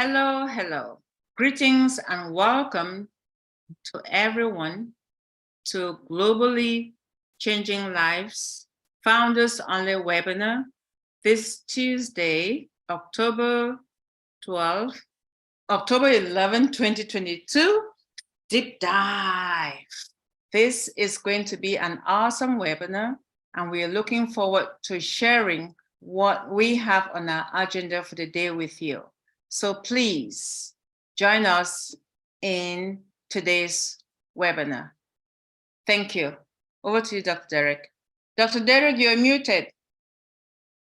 Hello. Greetings and welcome to everyone to Globally Changing Lives Founders Only webinar this Tuesday, October 11, 2022, deep dive. This is going to be an awesome webinar, and we are looking forward to sharing what we have on our agenda for the day with you. So please join us in today's webinar. Thank you. Over to you, Dr. Derek. Dr. Derek, you're muted.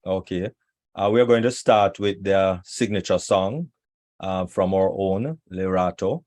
Okay. We are going to start with the signature song from our own Lerato.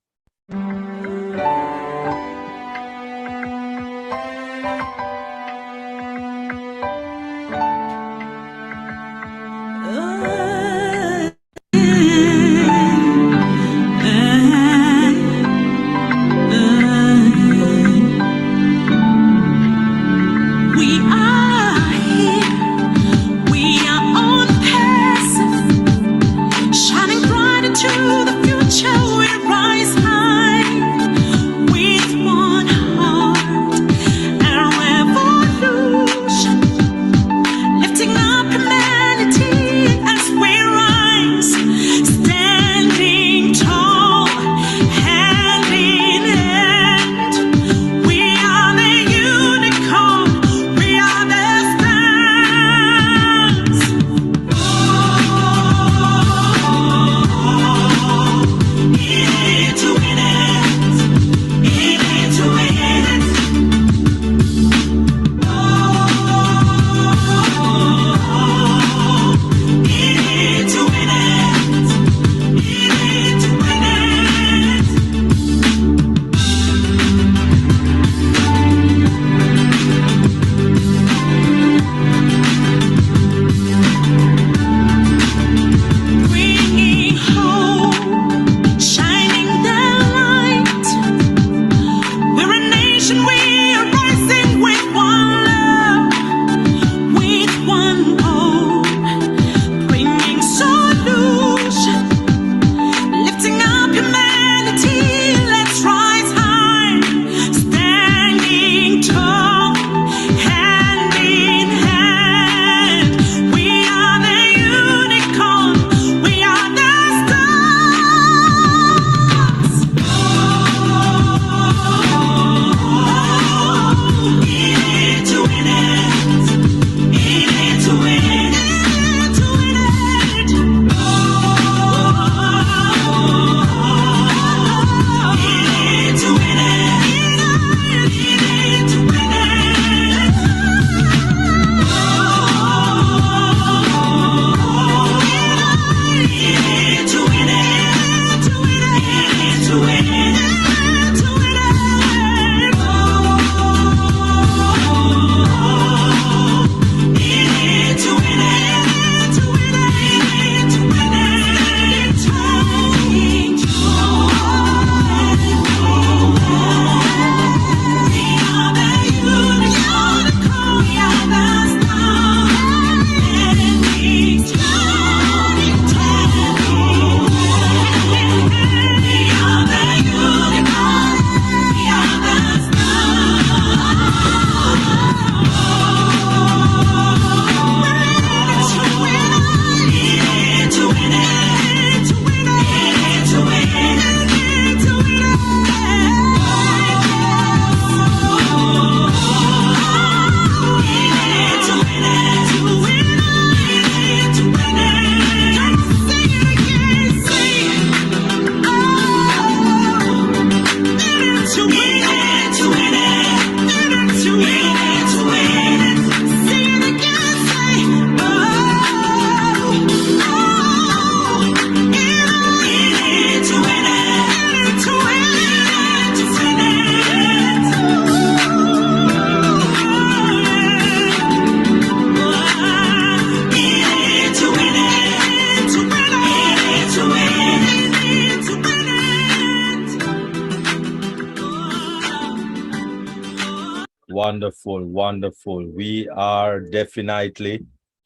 Wonderful. We are definitely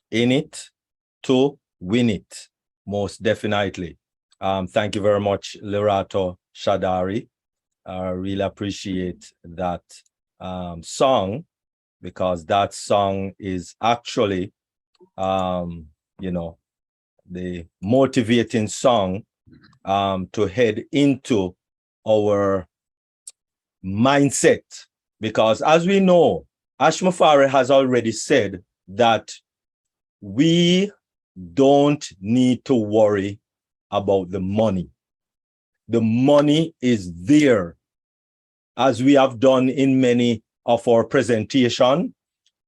in it to win it, most definitely. Thank you very much, Lerato Shadari. I really appreciate that song, because that song is actually, you know, the motivating song to head into our mindset. Because as we know, Ashmafari has already said that we don't need to worry about the money. The money is there. As we have done in many of our presentation,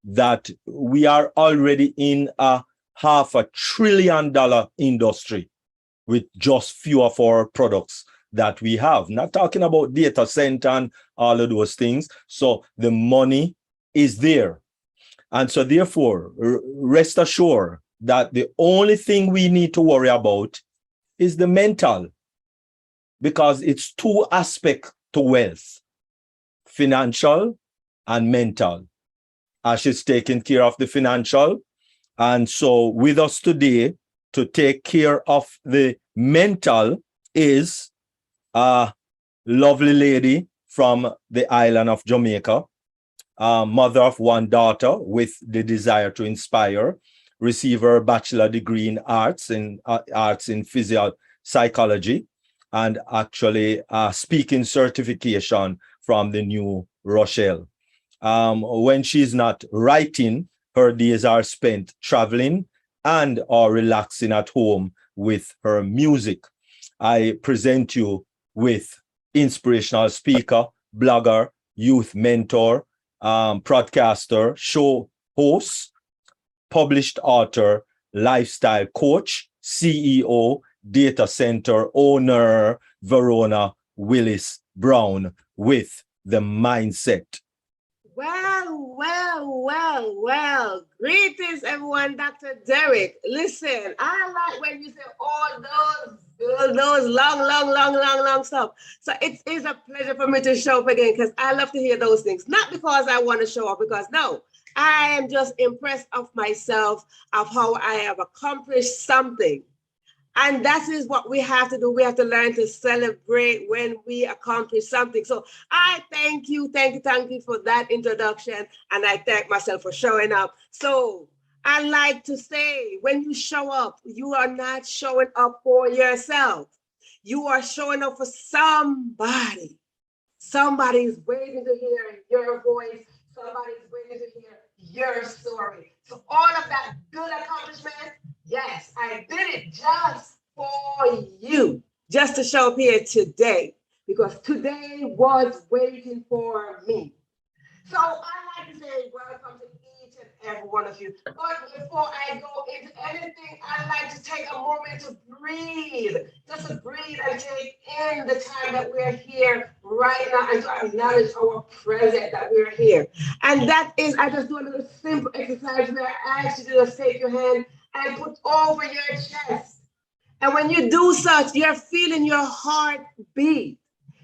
that we are already in a $500 billion industry with just few of our products that we have. Not talking about data center and all of those things. So the money is there. And so therefore, rest assured that the only thing we need to worry about is the mental, because it's two aspects to wealth: financial and mental. Ash is taking care of the financial. And so with us today to take care of the mental is a lovely lady from the island of Jamaica, mother of one daughter with the desire to inspire, receive her bachelor degree in arts in physical psychology, and actually speaking certification from the New Rochelle. When she's not writing, her days are spent traveling and or relaxing at home with her music. I present you with inspirational speaker, blogger, youth mentor, broadcaster, show host, published author, lifestyle coach, CEO, data center owner, Verona, Willis-Brown, with the mindset. Well. Greetings, everyone. Dr. Derek. Listen, I like when you say all those long stuff. So it is a pleasure for me to show up again, because I love to hear those things. Not because I want to show up, because no, I am just impressed of myself, of how I have accomplished something. And that is what we have to do. We have to learn to celebrate when we accomplish something. So I thank you for that introduction. And I thank myself for showing up. So I like to say, when you show up, you are not showing up for yourself. You are showing up for somebody. Somebody is waiting to hear your voice. Somebody is waiting to hear your story. So all of that good accomplishment, yes, I did it just for you, just to show up here today, because today was waiting for me. So I like to say welcome to each and every one of you. But before I go into anything, I like to take a moment to breathe, just to breathe and take in the time that we're here right now, and to acknowledge our present that we're here. And that is, I just do a little simple exercise where I ask you to just take your hand and put over your chest. And when you do such, you're feeling your heart beat.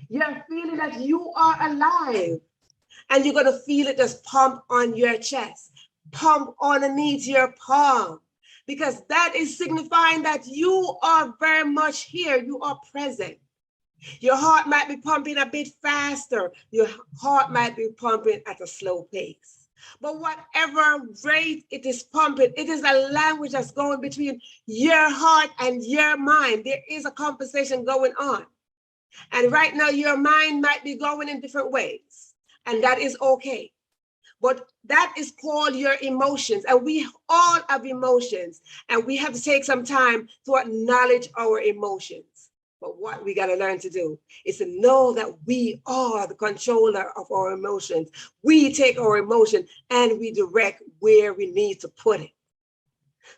You're feeling that you are alive. And you're going to feel it just pump on your chest, pump underneath your palm, because that is signifying that you are very much here. You are present. Your heart might be pumping a bit faster. Your heart might be pumping at a slow pace. But whatever rate it is pumping, it is a language that's going between your heart and your mind. There is a conversation going on. And right now, your mind might be going in different ways. And that is okay. But that is called your emotions. And we all have emotions. And we have to take some time to acknowledge our emotions. But what we got to learn to do is to know that we are the controller of our emotions. We take our emotion and we direct where we need to put it.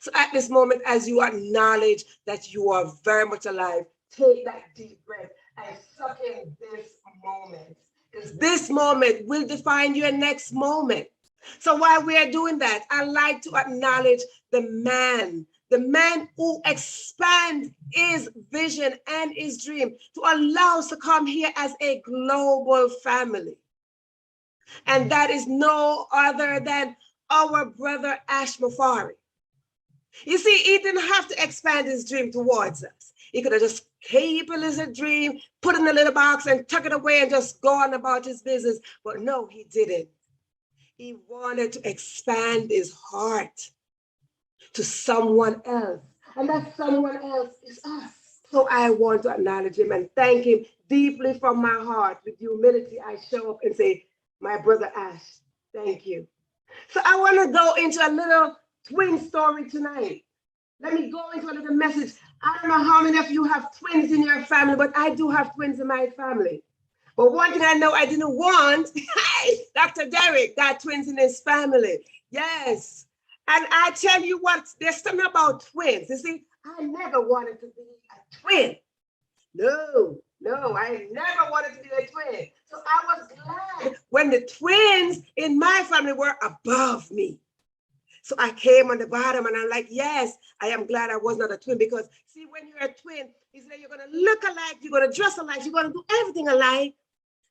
So at this moment, as you acknowledge that you are very much alive, take that deep breath and suck in this moment. Because this moment will define your next moment. So while we are doing that, I like to acknowledge the man who expands his vision and his dream to allow us to come here as a global family. And that is no other than our brother Ashmafari. You see, he didn't have to expand his dream towards us. He could have just keep a little dream, put it in a little box and tuck it away and just go on about his business. But no, he didn't. He wanted to expand his heart to someone else. And that someone else is us. So I want to acknowledge him and thank him deeply from my heart. With humility, I show up and say, my brother Ash, thank you. So I want to go into a little twin story tonight. Let me go into a little message. I don't know how many of you have twins in your family, but I do have twins in my family. But one thing I know I didn't want, Dr. Derek got twins in his family. Yes. And I tell you what, there's something about twins. You see, I never wanted to be a twin. No, I never wanted to be a twin. So I was glad when the twins in my family were above me. So I came on the bottom and I'm like, yes, I am glad I was not a twin, because see, when you're a twin, it's like you're going to look alike, you're going to dress alike, you're going to do everything alike.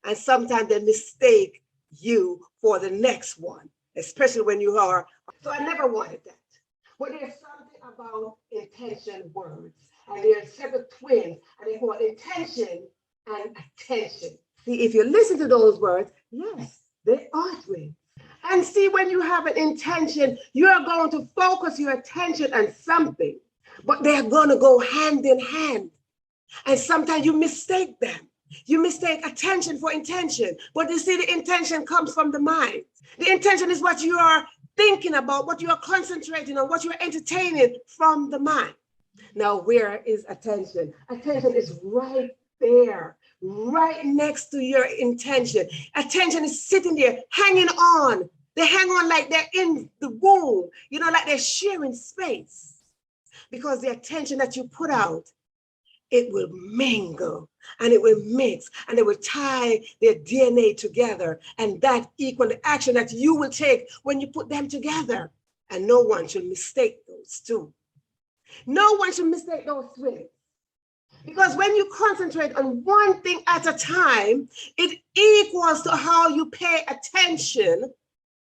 And sometimes they mistake you for the next one, especially when you are. So I never wanted that. But there's something about intention words. And there's several twins, and they call intention and attention. See, if you listen to those words, yes, they are twins. And see, when you have an intention, you're going to focus your attention on something, but they're going to go hand in hand. And sometimes you mistake them. You mistake attention for intention. But you see, the intention comes from the mind. The intention is what you are thinking about, what you are concentrating on, what you are entertaining from the mind. Now, where is attention? Attention is right there, right next to your intention. Attention is sitting there, hanging on. They hang on like they're in the womb, you know, like they're sharing space. Because the attention that you put out, it will mingle and it will mix and it will tie their DNA together. And that equals the action that you will take when you put them together. And no one should mistake those two. No one should mistake those twins. Because when you concentrate on one thing at a time, it equals to how you pay attention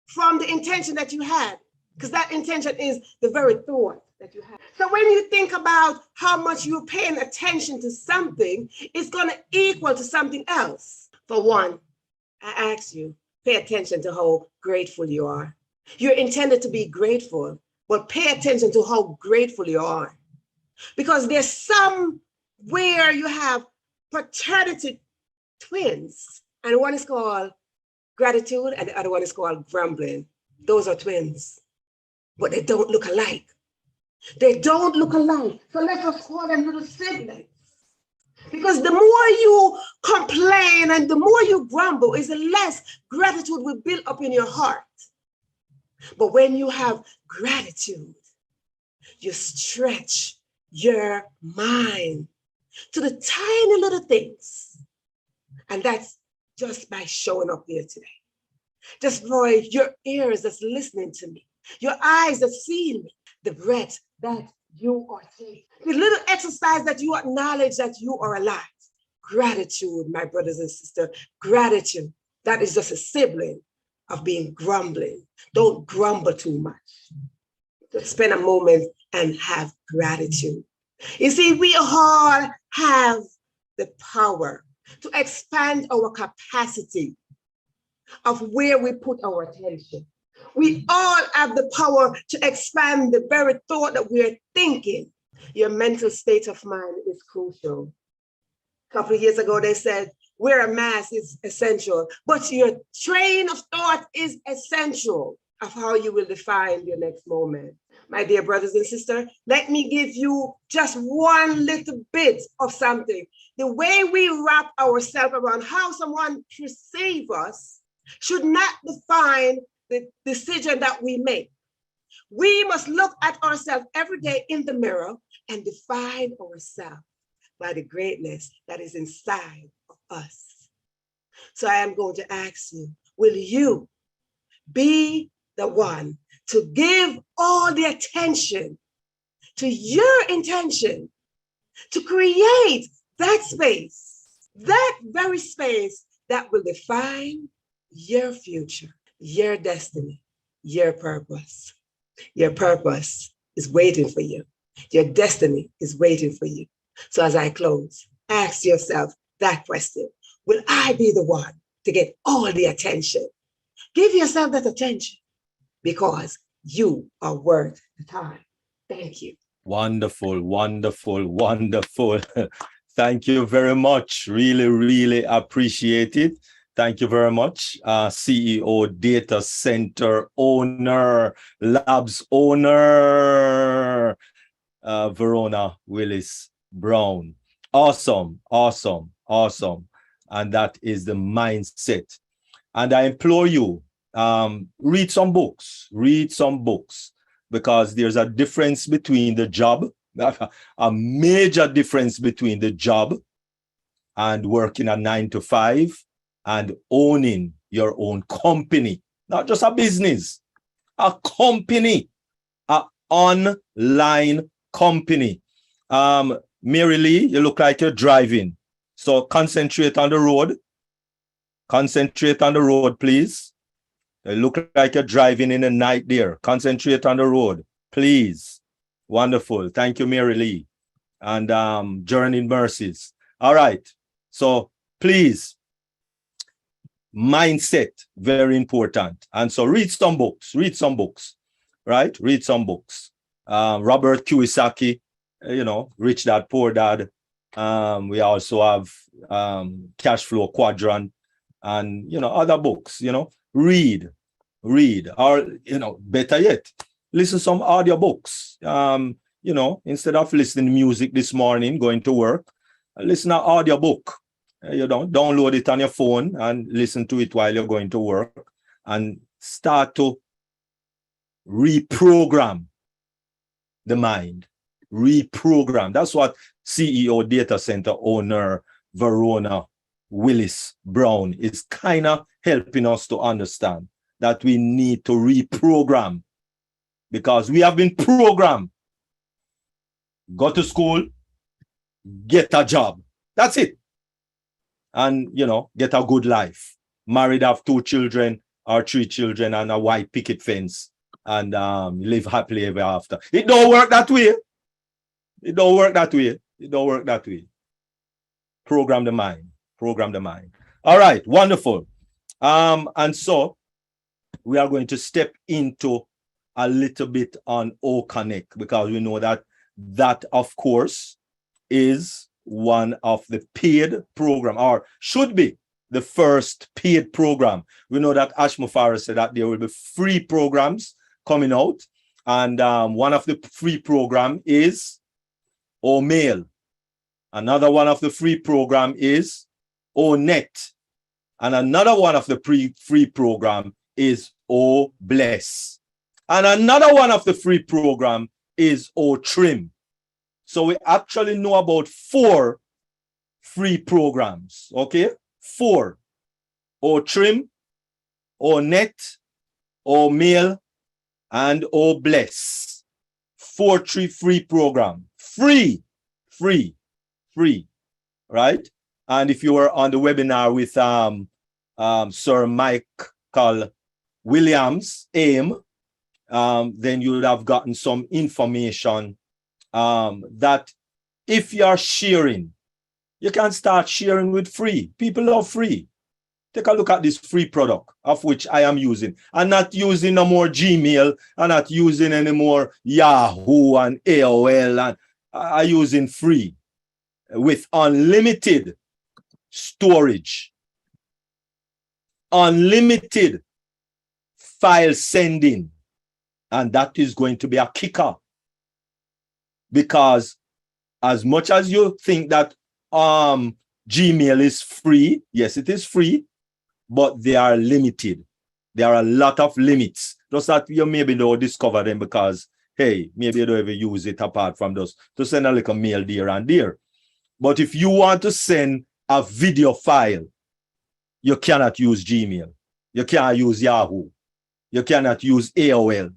from the intention that you had. Because that intention is the very thought that you have. So when you think about how much you're paying attention to something, it's going to equal to something else. For one, I ask you, pay attention to how grateful you are. You're intended to be grateful, but pay attention to how grateful you are. Because there's somewhere you have paternity twins, and one is called gratitude and the other one is called grumbling. Those are twins, but they don't look alike. They don't look alike. So let's just call them little siblings. Because the more you complain and the more you grumble, is the less gratitude will build up in your heart. But when you have gratitude, you stretch your mind to the tiny little things. And that's just by showing up here today. Just for your ears that's listening to me, your eyes that see me, the breath that you are taking, the little exercise that you acknowledge that you are alive. Gratitude, my brothers and sisters, gratitude. That is just a sibling of being grumbling. Don't grumble too much. Just spend a moment and have gratitude. You see, we all have the power to expand our capacity of where we put our attention. We all have the power to expand the very thought that we're thinking. Your mental state of mind is crucial. A couple of years ago, they said, wear a mask is essential, but your train of thought is essential of how you will define your next moment. My dear brothers and sisters, let me give you just one little bit of something. The way we wrap ourselves around how someone perceives us should not define the decision that we make. We must look at ourselves every day in the mirror and define ourselves by the greatness that is inside of us. So I am going to ask you, will you be the one to give all the attention to your intention to create that space, that very space that will define your future, your destiny, your purpose. Your purpose is waiting for you. Your destiny is waiting for you. So as I close, ask yourself that question. Will I be the one to get all the attention? Give yourself that attention because you are worth the time. Thank you. Wonderful, wonderful, wonderful. Thank you very much. Really, really appreciate it. Thank you very much. CEO, data center owner, labs owner, Verona, Willis-Brown. Awesome, awesome, awesome. And that is the mindset. And I implore you, read some books, because there's a difference between the job, a major difference between the job and working a 9 to 5 and owning your own company, not just a business, a company, an online company. Mary Lee, you look like you're driving. So concentrate on the road. Concentrate on the road, please. You look like you're driving in the night there. Concentrate on the road, please. Wonderful. Thank you, Mary Lee. And Journeying Mercies. All right. So please, mindset, very important. And so read some books, right? Read some books. Robert Kiyosaki, Rich Dad, Poor Dad. We also have Cash Flow Quadrant and, other books, read, or, better yet, listen some audiobooks. Instead of listening to music this morning, going to work, listen to audiobook. Download it on your phone and listen to it while you're going to work and start to reprogram the mind. Reprogram. That's what CEO, data center owner, Verona, Willis-Brown is kind of helping us to understand that we need to reprogram because we have been programmed. Go to school, get a job. That's it. And, get a good life. Married, have 2 children or 3 children and a white picket fence and live happily ever after. It don't work that way. It don't work that way. It don't work that way. Program the mind. Program the mind. All right, wonderful. And so we are going to step into a little bit on O-Connect because we know that of course is one of the paid program or should be the first paid program. We know that Ash Mufareh said that there will be free programs coming out. And one of the free program is O-Mail. Another one of the free program is O-Net. And another one of the free program is O-Bless. And another one of the free program is O-Trim. So we actually know about 4 free programs, okay? 4. O-Trim, O-Net, O-Mail, and O-Bless. 4 free program. Free, right? And if you were on the webinar with Sir Michael Williams, AIM, then you would have gotten some information that if you're sharing, you can start sharing with free. People love free. Take a look at this free product of which I am using. I'm not using no more Gmail. I'm not using any more Yahoo and AOL. And I'm using free with unlimited storage, unlimited file sending. And that is going to be a kicker. Because as much as you think that Gmail is free, yes, it is free, but they are limited. There are a lot of limits. Just that you maybe don't discover them because, hey, maybe you don't ever use it apart from those to send a little mail there and there. But if you want to send a video file, you cannot use Gmail. You cannot use Yahoo. You cannot use AOL.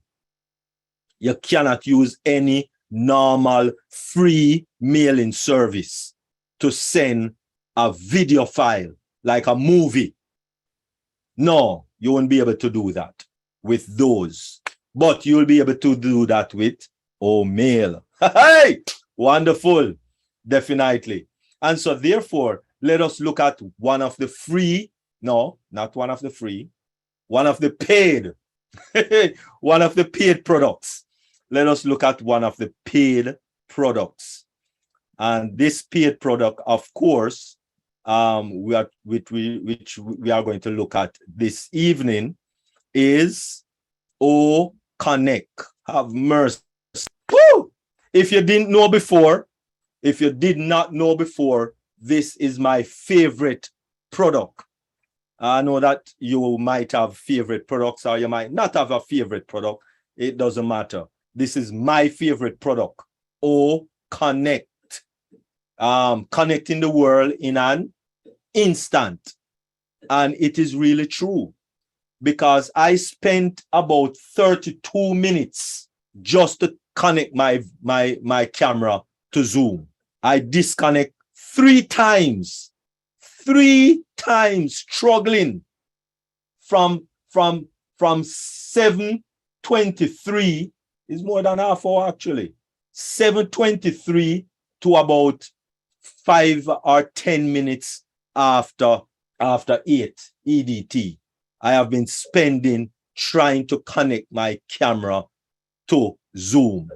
You cannot use any normal free mailing service to send a video file like a movie. No, you won't be able to do that with those. But you'll be able to do that with O mail. Hey, wonderful. Definitely. And so therefore, let us look at one of the free, no, not one of the free, one of the paid, one of the paid products. Let us look at one of the paid products. And this paid product, of course, which we are going to look at this evening is O Connect. Have mercy. Woo! If you didn't know before, if you did not know before, this is my favorite product. I know that you might have favorite products or you might not have a favorite product. It doesn't matter. This is my favorite product. O Connect. Connecting the world in an instant. And it is really true because I spent about 32 minutes just to connect my camera to Zoom. I disconnect 3 times struggling from 7:23 is more than half hour actually. 7:23 to about 5 or 10 minutes after 8 EDT. I have been spending trying to connect my camera to Zoom.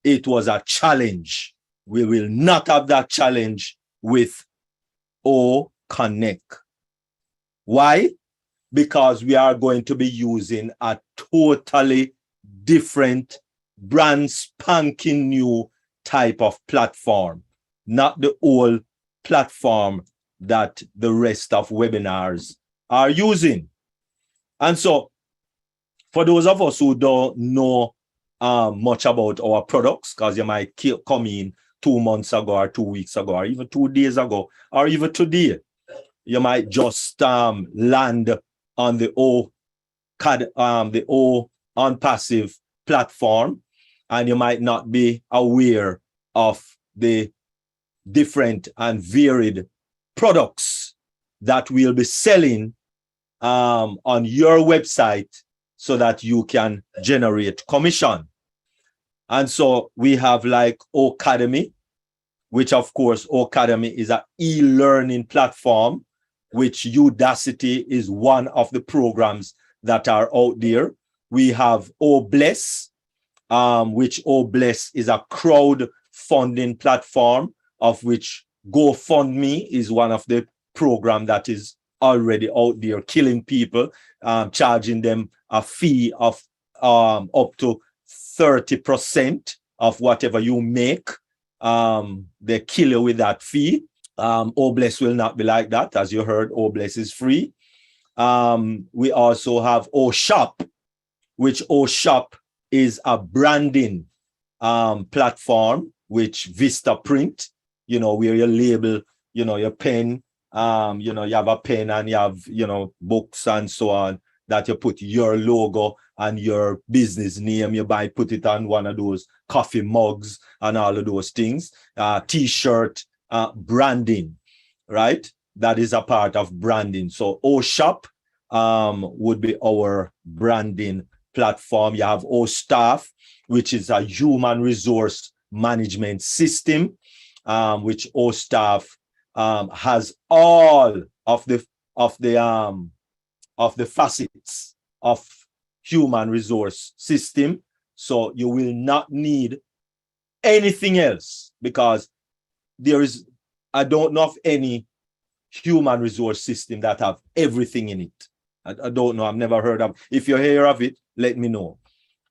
It was a challenge. We will not have that challenge with O Connect. Why? Because we are going to be using a totally different, brand spanking new type of platform, not the old platform that the rest of webinars are using. And so, for those of us who don't know much about our products, because you might come in 2 months ago or 2 weeks ago or even 2 days ago or even today, you might just land on the ONPASSIVE platform, and you might not be aware of the different and varied products that we'll be selling on your website so that you can generate commission. And so we have like Ocademy, which of course Ocademy is an e-learning platform, which Udacity is one of the programs that are out there. We have OBless, which OBless is a crowdfunding platform, of which GoFundMe is one of the program that is already out there killing people, charging them a fee of up to 30% of whatever you make. They kill you with that fee. OBless will not be like that. As you heard, OBless is free. We also have OShop, which OShop is a branding platform, which Vistaprint, where you label, your pen, you have a pen and you have, books and so on, that you put your logo and your business name. You put it on one of those coffee mugs and all of those things. T-shirt, branding, right? That is a part of branding. So OShop would be our branding platform. You have OStaff, which is a human resource management system, which OStaff has all of the facets of human resource system. So you will not need anything else, because I don't know of any human resource system that have everything in it. I don't know. I've never heard of. If you hear of it, let me know.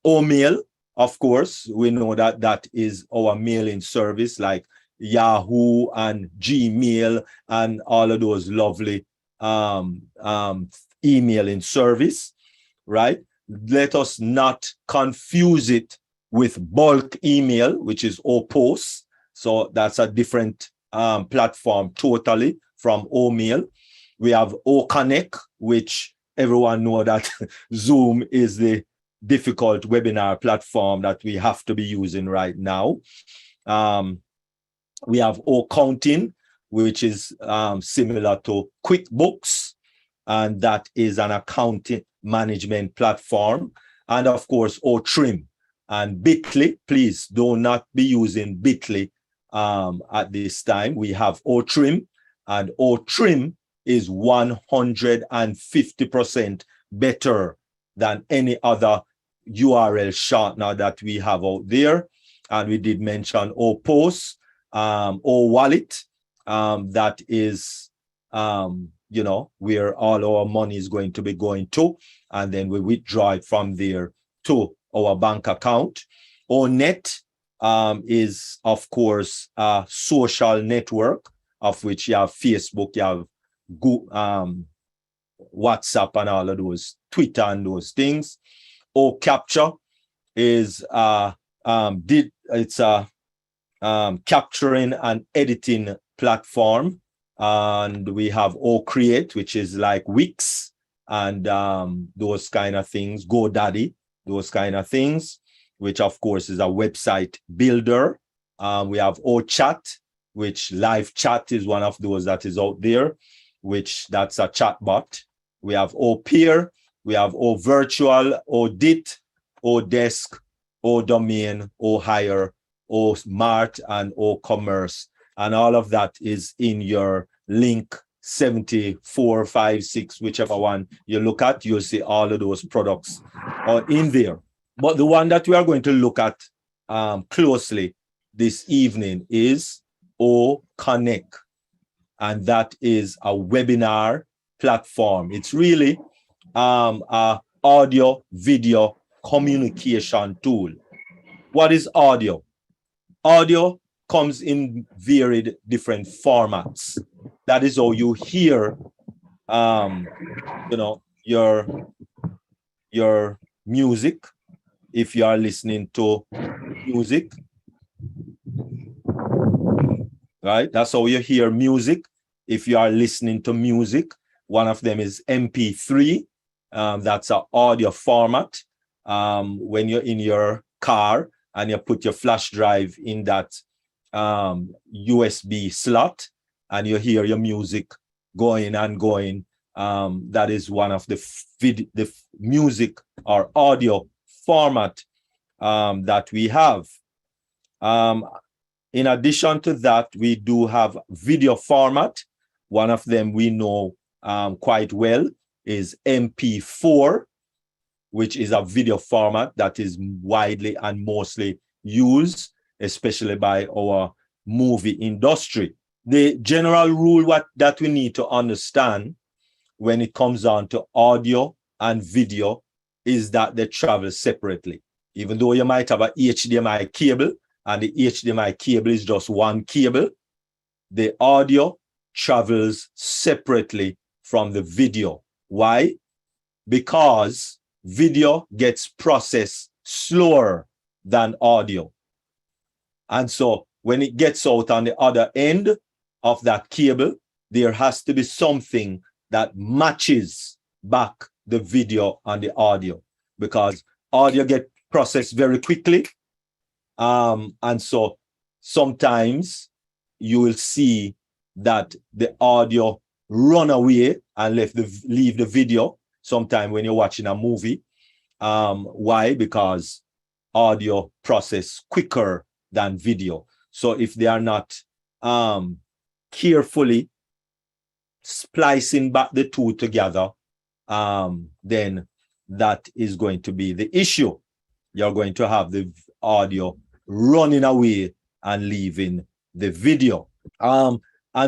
Mail, of course, we know that is our mailing service, like Yahoo and Gmail and all of those lovely emailing service, right? Let us not confuse it with bulk email, which is OPOS. So that's a different platform totally from OMail. We have OConnect, which everyone know that Zoom is the difficult webinar platform that we have to be using right now. We have OCounting, which is similar to QuickBooks, and that is an accounting management platform. And of course, OTrim, And Bitly, please do not be using Bitly at this time. We have OTrim, and OTrim is 150% better than any other URL shortener that we have out there. And we did mention OPOS, OWallet, that is, you know, where all our money is going to be going to, and then we withdraw it from there to our bank account. ONet is, of course, a social network, of which you have Facebook, you have Google, WhatsApp, and all of those, Twitter and those things. OCapture is it's a capturing and editing platform, and we have OCreate, which is like Wix and those kind of things, GoDaddy, those kind of things, which of course is a website builder. We have OChat, which live chat is one of those that is out there, which that's a chat bot. We have OPeer, we have OVirtual, ODit, ODesk, ODomain, OHire, OSmart, and OCommerce. And all of that is in your link 74, 5, 6, whichever one you look at, you'll see all of those products are in there. But the one that we are going to look at closely this evening is OConnect. And that is a webinar platform. It's really a audio video communication tool. What is audio? Audio comes in varied different formats. That is how you hear you know, your music. If you are listening to music, right? That's how you hear music. If you are listening to music, one of them is MP3. That's an audio format. When you're in your car and you put your flash drive in that USB slot and you hear your music going and going, that is one of the music or audio format that we have. In addition to that, we do have video format. One of them we know quite well is MP4, which is a video format that is widely and mostly used, especially by our movie industry. The general rule that we need to understand when it comes on to audio and video is that they travel separately. Even though you might have a HDMI cable and the HDMI cable is just one cable, the audio travels separately from the video. Why? Because video gets processed slower than audio. And so when it gets out on the other end of that cable, there has to be something that matches back the video and the audio, because audio get processed very quickly. And so sometimes you will see that the audio run away and leave the video sometime when you're watching a movie. Why? Because audio process quicker than video. So if they are not carefully splicing back the two together, then that is going to be the issue. You're going to have the audio running away and leaving the video. And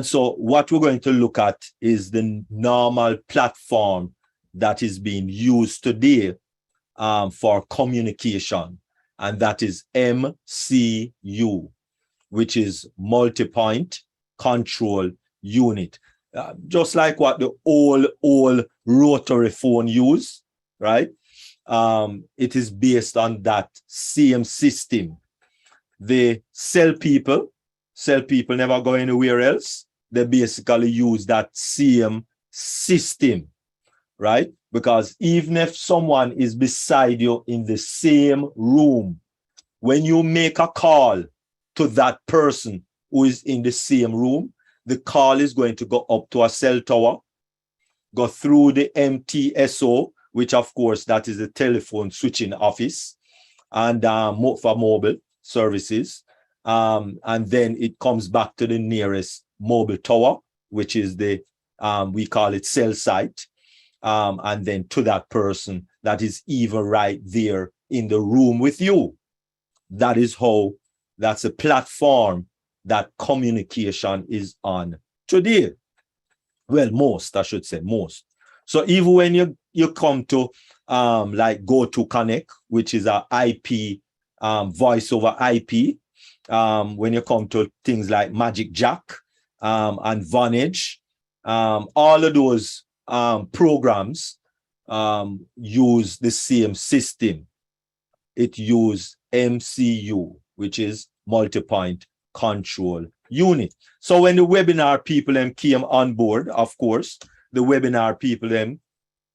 so what we're going to look at is the normal platform that is being used today for communication, and that is MCU, which is multi-point control unit. Just like what the old rotary phone use, right? It is based on that same system. The cell people never go anywhere else. They basically use that same system, right? Because even if someone is beside you in the same room, when you make a call to that person who is in the same room, the call is going to go up to a cell tower, go through the MTSO, which of course that is the telephone switching office, and for mobile services. And then it comes back to the nearest mobile tower, which is the, we call it cell site. And then to that person that is even right there in the room with you. That is how, that's a platform that communication is on today. Well, most, I should say, most. So even when you come to like GoToConnect, which is a IP, voice over IP, when you come to things like Magic Jack and Vonage, all of those programs use the same system. It uses MCU, which is multi-point control unit. So when the webinar people them came on board, of course, the webinar people them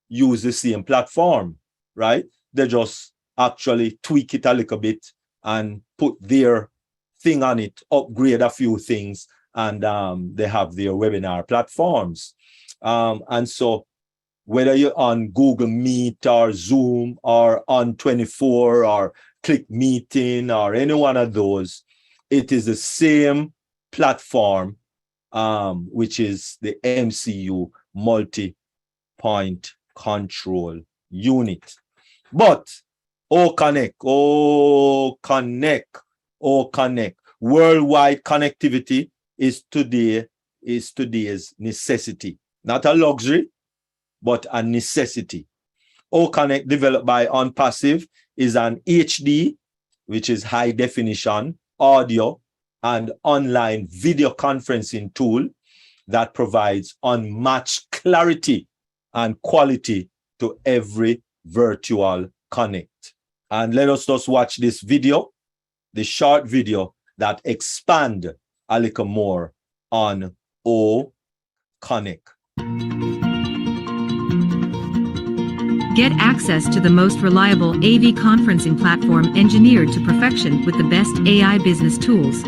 use the same platform, right? They just actually tweak it a little bit and put their thing on it, upgrade a few things, and they have their webinar platforms. And so whether you're on Google Meet or Zoom or on 24 or Click Meeting or any one of those, it is the same platform, which is the MCU, multi-point control unit. But OConnect, worldwide connectivity is today's necessity, not a luxury, but a necessity. OConnect, developed by ONPASSIVE, is an HD, which is high definition audio and online video conferencing tool that provides unmatched clarity and quality to every virtual connect. And let us just watch this video, the short video that expand a little more on OConnect. Get access to the most reliable AV conferencing platform engineered to perfection with the best AI business tools.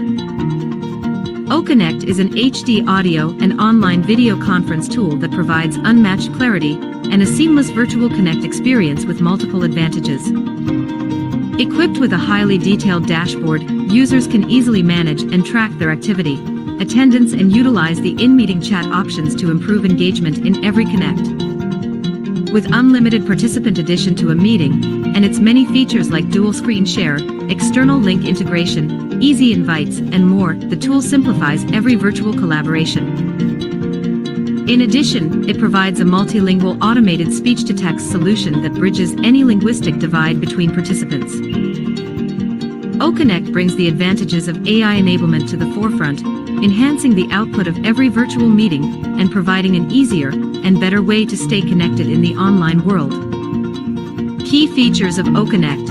OConnect is an HD audio and online video conference tool that provides unmatched clarity and a seamless virtual connect experience with multiple advantages. Equipped with a highly detailed dashboard, users can easily manage and track their activity, attendance, and utilize the in-meeting chat options to improve engagement in every connect. With unlimited participant addition to a meeting, and its many features like dual screen share, external link integration, easy invites, and more, the tool simplifies every virtual collaboration. In addition, it provides a multilingual automated speech-to-text solution that bridges any linguistic divide between participants. OConnect brings the advantages of AI enablement to the forefront, enhancing the output of every virtual meeting and providing an easier and better way to stay connected in the online world. Key features of OConnect: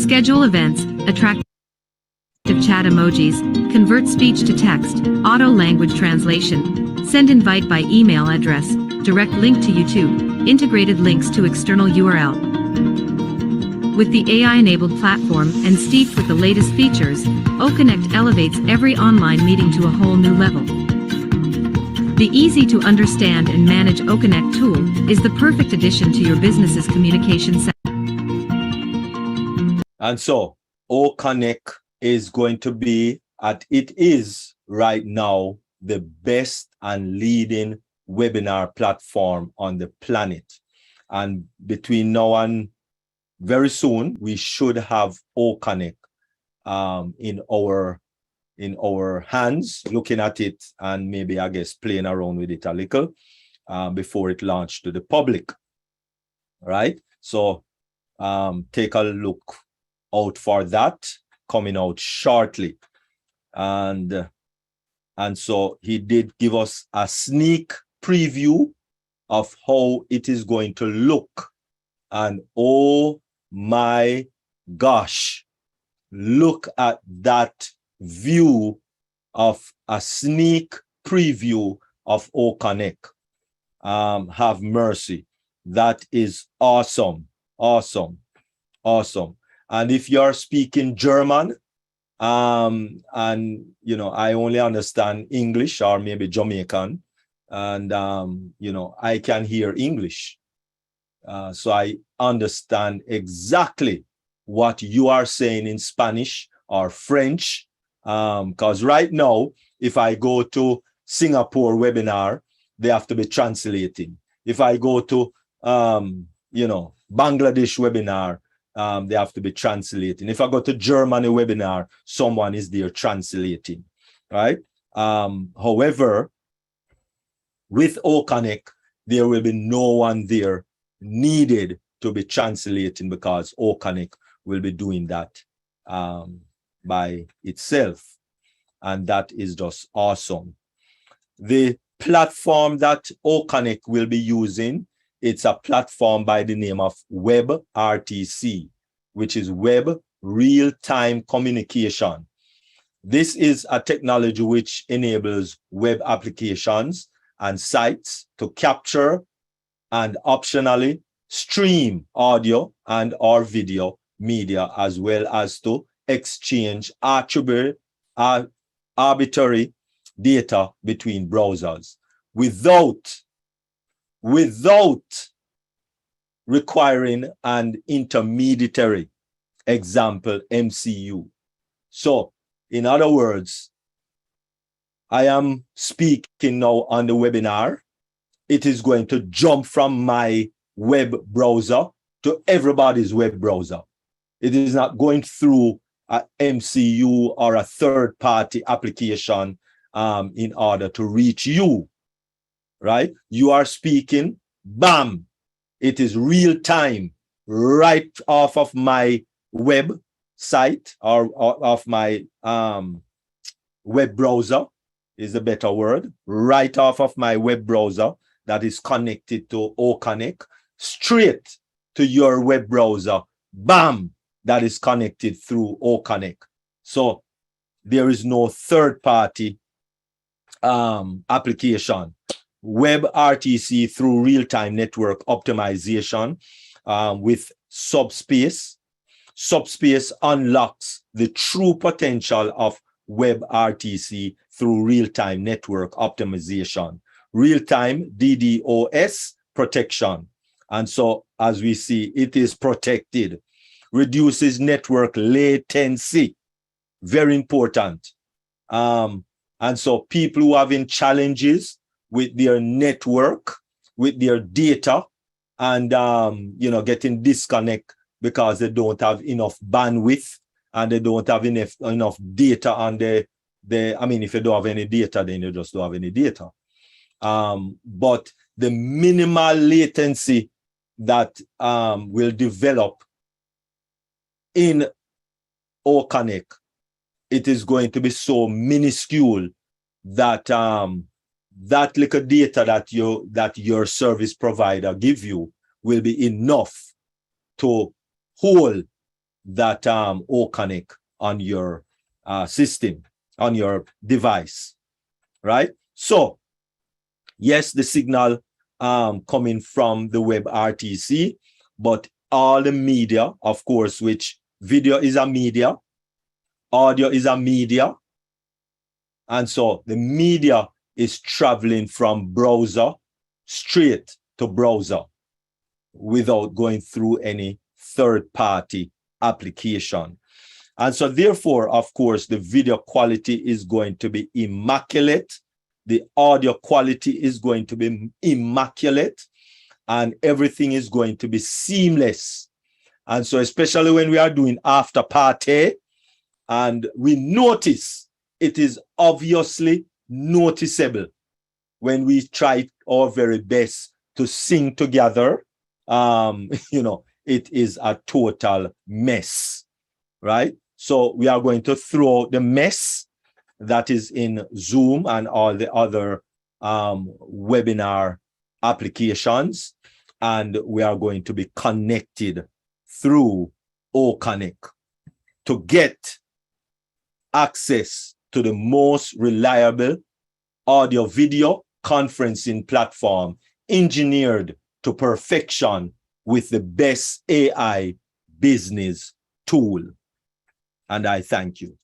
schedule events, attractive chat emojis, convert speech to text, auto language translation, send invite by email address, direct link to YouTube, integrated links to external URL. With the AI-enabled platform and steeped with the latest features, OConnect elevates every online meeting to a whole new level. The easy-to-understand and manage OConnect tool is the perfect addition to your business's communication center. And so OConnect is going to be, it is right now, the best and leading webinar platform on the planet. And between now and very soon, we should have OConnect in our hands, looking at it and maybe, I guess, playing around with it a little before it launched to the public. All right. So take a look out for that coming out shortly. And so he did give us a sneak preview of how it is going to look. And oh my gosh, look at that view of a sneak preview of OConnect. Have mercy. That is awesome. Awesome. Awesome. And if you're speaking German, and you know, I only understand English or maybe Jamaican, and you know, I can hear English. So I understand exactly what you are saying in Spanish or French. Because right now, if I go to Singapore webinar, they have to be translating. If I go to, Bangladesh webinar, they have to be translating. If I go to Germany webinar, someone is there translating, right? However, with OConnect, there will be no one there needed to be translating because OConnect will be doing that by itself. And that is just awesome. The platform that OConnect will be using, it's a platform by the name of WebRTC, which is Web Real-Time Communication. This is a technology which enables web applications and sites to capture and optionally stream audio and or video media, as well as to exchange arbitrary data between browsers without requiring an intermediary, example MCU. So in other words, I am speaking now on the webinar. It is going to jump from my web browser to everybody's web browser. It is not going through a MCU or a third-party application in order to reach you, right? You are speaking, bam, it is real time, right off of my website or off my web browser is a better word, right off of my web browser that is connected to OConnect, straight to your web browser, bam, that is connected through OConnect. So there is no third-party application. WebRTC through real-time network optimization with Subspace. Subspace unlocks the true potential of WebRTC through real-time network optimization, real-time DDoS protection. And so, as we see, it is protected, reduces network latency, very important. And so people who are having challenges with their network, with their data, and getting disconnect because they don't have enough bandwidth and they don't have enough data on if you don't have any data, then you just don't have any data. But the minimal latency that will develop in OConnect, it is going to be so minuscule that that little data that your service provider give you will be enough to hold that OConnect on your system, on your device, right? So yes, the signal coming from the WebRTC, but all the media, of course, which video is a media, audio is a media, and so the media is traveling from browser straight to browser without going through any third-party application. And so therefore, of course, the video quality is going to be immaculate, the audio quality is going to be immaculate, and everything is going to be seamless. And so especially when we are doing after party, and we notice, it is obviously noticeable when we try our very best to sing together. It is a total mess, right? So we are going to throw the mess that is in Zoom and all the other webinar applications, and we are going to be connected through OConnect to get access to the most reliable audio video conferencing platform engineered to perfection with the best AI business tool. And I thank you.